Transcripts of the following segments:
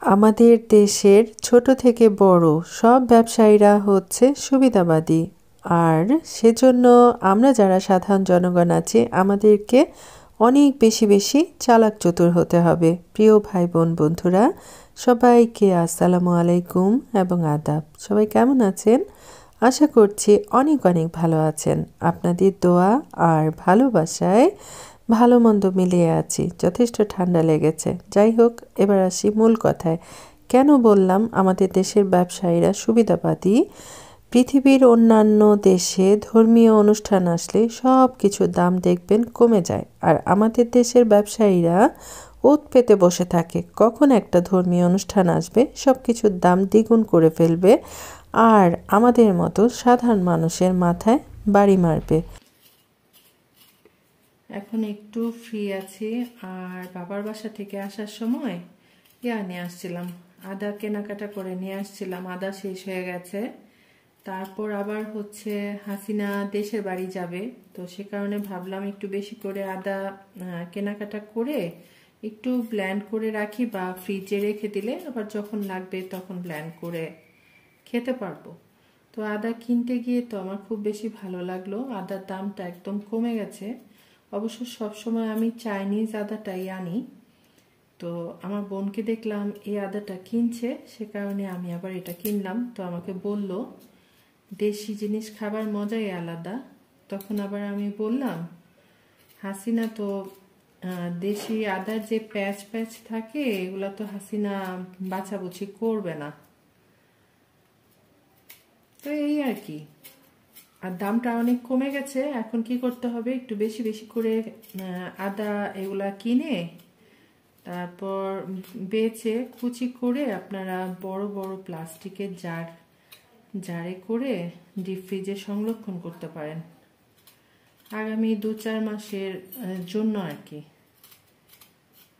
আমাদের দেশের ছোট থেকে বড় সব ব্যবসায়ীরা হচ্ছে সুবিধাবাদী। আর সেজন্য আমরা যারা সাধারণ জনগণ আছি আমাদেরকে অনেক বেশি বেশি চালাক চতুর হতে হবে। প্রিয় ভাই বোন বন্ধুরা, সবাইকে আসসালামু আলাইকুম এবং আদাব। সবাই কেমন আছেন? আশা করছি অনেক অনেক ভালো আছেন। আপনাদের দোয়া আর ভালোবাসায় ভালো মন্দ মিলিয়ে আছি। যথেষ্ট ঠান্ডা লেগেছে। যাই হোক, এবার আসি মূল কথায়। কেন বললাম আমাদের দেশের ব্যবসায়ীরা সুবিধাবাদী? পৃথিবীর অন্যান্য দেশে ধর্মীয় অনুষ্ঠান আসলে সব কিছুর দাম দেখবেন কমে যায়, আর আমাদের দেশের ব্যবসায়ীরা ওত পেতে বসে থাকে কখন একটা ধর্মীয় অনুষ্ঠান আসবে, সব কিছুর দাম দ্বিগুণ করে ফেলবে আর আমাদের মতো সাধারণ মানুষের মাথায় বাড়ি মারবে। এখন একটু ফ্রি আছি, আর বাবার বাসা থেকে আসার সময় নিয়ে আসছিলাম, আদা কেনাকাটা করে নিয়ে আসছিলাম। আদা শেষ হয়ে গেছে। তারপর আবার হচ্ছে হাসিনা দেশের বাড়ি যাবে, তো সে কারণে ভাবলাম একটু বেশি করে আদা কেনাকাটা করে একটু ব্লেন্ড করে রাখি, বা ফ্রিজে রেখে দিলে আবার যখন লাগবে তখন ব্লেন্ড করে খেতে পারবো। তো আদা কিনতে গিয়ে তো আমার খুব বেশি ভালো লাগলো, আদার দামটা একদম কমে গেছে। অবশ্য সবসময় আমি চাইনিজ আদাটাই আনি, তো আমার বোনকে দেখলাম এই আদাটা কিনছে, সে কারণে আমি আবার এটা কিনলাম। তো আমাকে বলল দেশি জিনিস খাবার মজাই আলাদা। তখন আবার আমি বললাম, হাসিনা তো দেশি আদার যে প্যাচ প্যাচ থাকে এগুলা তো হাসিনা বাছাবুছি করবে না, তো এই আর কি। আর দামটা অনেক কমে গেছে। এখন কি করতে হবে, একটু বেশি বেশি করে আদা এগুলা কিনে তারপর বেচে কুচি করে আপনারা বড় বড় প্লাস্টিকের জারে করে ডিপ ফ্রিজে সংরক্ষণ করতে পারেন আগামী 2-4 মাসের জন্য আর কি।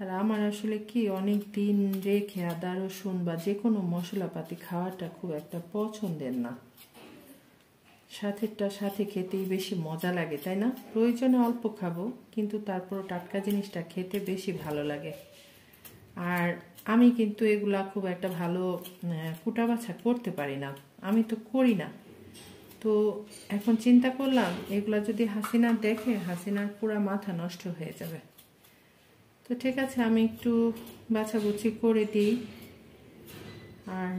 আর আমার আসলে কি অনেক দিন রেখে আদা রসুন বা যে কোনো মশলাপাতি খাওয়াটা খুব একটা পছন্দের না। সাথেরটা সাথে খেতেই বেশি মজা লাগে, তাই না? প্রয়োজনে অল্প খাবো, কিন্তু তারপর টাটকা জিনিসটা খেতে বেশি ভালো লাগে। আর আমি কিন্তু এগুলা খুব একটা ভালো কুটা বাছা করতে পারি না, আমি তো করি না। তো এখন চিন্তা করলাম এগুলা যদি হাসিনা দেখে, হাসিনার পুরা মাথা নষ্ট হয়ে যাবে। তো ঠিক আছে, আমি একটু বাছাবুছি করে দিই, আর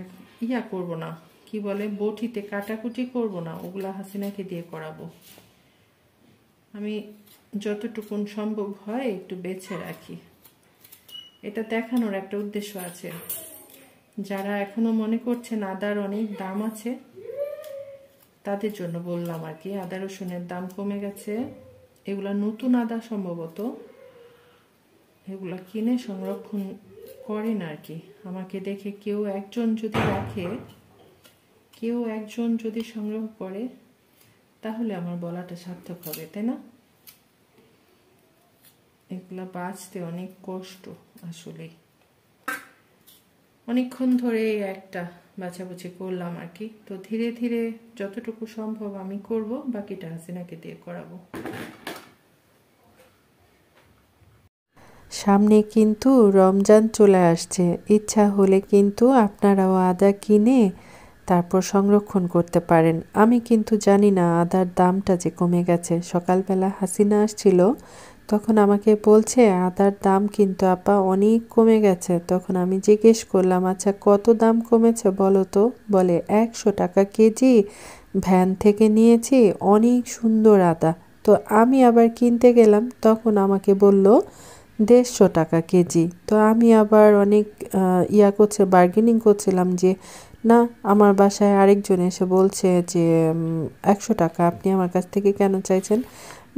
করব না, কি বলে বটিতে কাটাকুটি করব না, ওগুলা হাসিনাকে দিয়ে করাবো। আমি যতটুকুন সম্ভব হয় একটু বেছে রাখি। এটা দেখানোর একটা উদ্দেশ্য আছে। যারা এখনো মনে করছেন আদার অনেক দাম আছে তাদের জন্য বললাম আর কি। আদা রসুনের দাম কমে গেছে, এগুলা নতুন আদা সম্ভবত, এগুলা কিনে সংরক্ষণ করেন আর কি। আমাকে দেখে কেউ একজন যদি রাখে, কেউ একজন যদি সংগ্রহ করে, তাহলে আমার বলাটা সার্থক হবে, তাই না? এগুলা বাঁচতে অনেক কষ্ট আসলে। অনেকক্ষণ ধরে একটা বাছাবুছি করলাম আর কি। তো ধীরে ধীরে যতটুকু সম্ভব আমি করব, বাকিটা হাসিনাকে দিয়ে করাবো। সামনে কিন্তু রমজান চলে আসছে, ইচ্ছা হলে কিন্তু আপনারাও আদা কিনে তারপর সংরক্ষণ করতে পারেন। আমি কিন্তু জানি না আদার দামটা যে কমে গেছে। সকালবেলা হাসিনা আসছিল, তখন আমাকে বলছে আদার দাম কিন্তু আপা অনেক কমে গেছে। তখন আমি জিজ্ঞেস করলাম, আচ্ছা কত দাম কমেছে বলো তো? বলে 100 টাকা কেজি, ভ্যান থেকে নিয়েছি, অনেক সুন্দর আদা। তো আমি আবার কিনতে গেলাম, তখন আমাকে বলল 150 টাকা কেজি। তো আমি আবার অনেক বার্গেনিং করছিলাম যে না, আমার বাসায় আরেকজন এসে বলছে যে 100 টাকা, আপনি আমার কাছ থেকে কেন চাইছেন?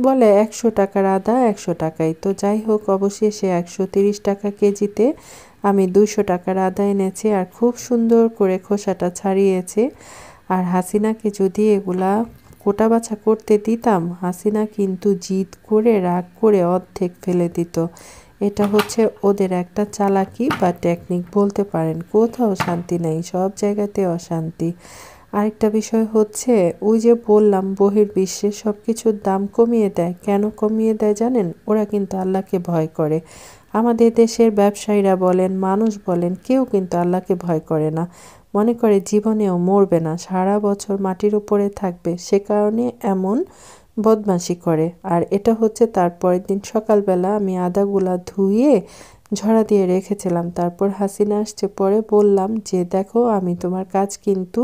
বলে 100 টাকার আদা 100 টাকাই। তো যাই হোক, অবশেষে 130 টাকা কেজিতে আমি 200 টাকার আদা এনেছি, আর খুব সুন্দর করে খোসাটা ছাড়িয়েছি। আর হাসিনাকে যদি এগুলা কোটা বাছা করতে দিতাম, হাসিনা কিন্তু জিদ করে রাগ করে অর্ধেক ফেলে দিত। এটা হচ্ছে ওদের একটা চালাকি বা টেকনিক বলতে পারেন। কোথাও শান্তি নেই, সব জায়গাতে অশান্তি। আরেকটা বিষয় হচ্ছে, ওই যে বললাম বহির্বিশ্বে সব কিছুর দাম কমিয়ে দেয়। কেন কমিয়ে দেয় জানেন? ওরা কিন্তু আল্লাহকে ভয় করে। আমাদের দেশের ব্যবসায়ীরা বলেন, মানুষ বলেন, কেউ কিন্তু আল্লাহকে ভয় করে না, মনে করে জীবনেও মরবে না, সারা বছর মাটির উপরে থাকবে, সে কারণে এমন বদমাশি করে। আর এটা হচ্ছে তার পরের দিন সকালবেলা আমি আদাগুলা ধুয়ে ঝরা দিয়ে রেখেছিলাম। তারপর হাসিনা আসছে, পরে বললাম যে দেখো আমি তোমার কাজ কিন্তু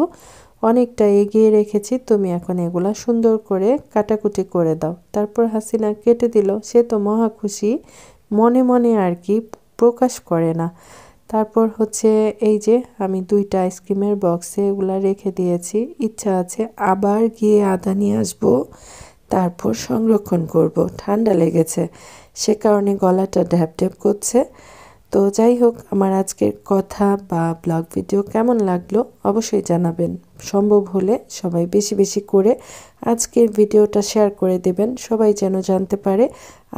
অনেকটা এগিয়ে রেখেছি, তুমি এখন এগুলা সুন্দর করে কাটাকুটি করে দাও। তারপর হাসিনা কেটে দিল, সে তো মহা খুশি, মনে মনে আর কি, প্রকাশ করে না। তারপর হচ্ছে এই যে আমি 2টা আইসক্রিমের বক্সে এগুলা রেখে দিয়েছি, ইচ্ছা আছে আবার গিয়ে আদা নিয়ে আসবো, তারপর সংরক্ষণ করব। ঠান্ডা লেগেছে, সে কারণে গলাটা ঢ্যাপ ঢ্যাপ করছে। তো যাই হোক, আমার আজকের কথা বা ব্লগ ভিডিও কেমন লাগলো অবশ্যই জানাবেন। সম্ভব হলে সবাই বেশি বেশি করে আজকের ভিডিওটা শেয়ার করে দেবেন, সবাই যেন জানতে পারে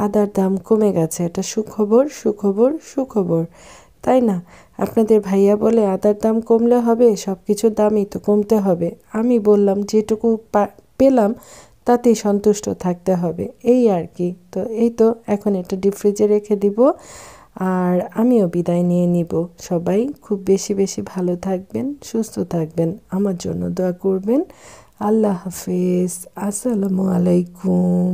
আদার দাম কমে গেছে। এটা সুখবর, সুখবর, সুখবর, তাই না? আপনাদের ভাইয়া বলে আদার দাম কমলে হবে, সব কিছুর দামই তো কমতে হবে। আমি বললাম যেটুকু পেলাম তাতেই সন্তুষ্ট থাকতে হবে, এই আর কি। তো এই তো এখন এটা ডিপ ফ্রিজে রেখে দিব, আর আমিও বিদায় নিয়ে নিব। সবাই খুব বেশি বেশি ভালো থাকবেন, সুস্থ থাকবেন, আমার জন্য দোয়া করবেন। আল্লাহ হাফেজ, আসসালামু আলাইকুম।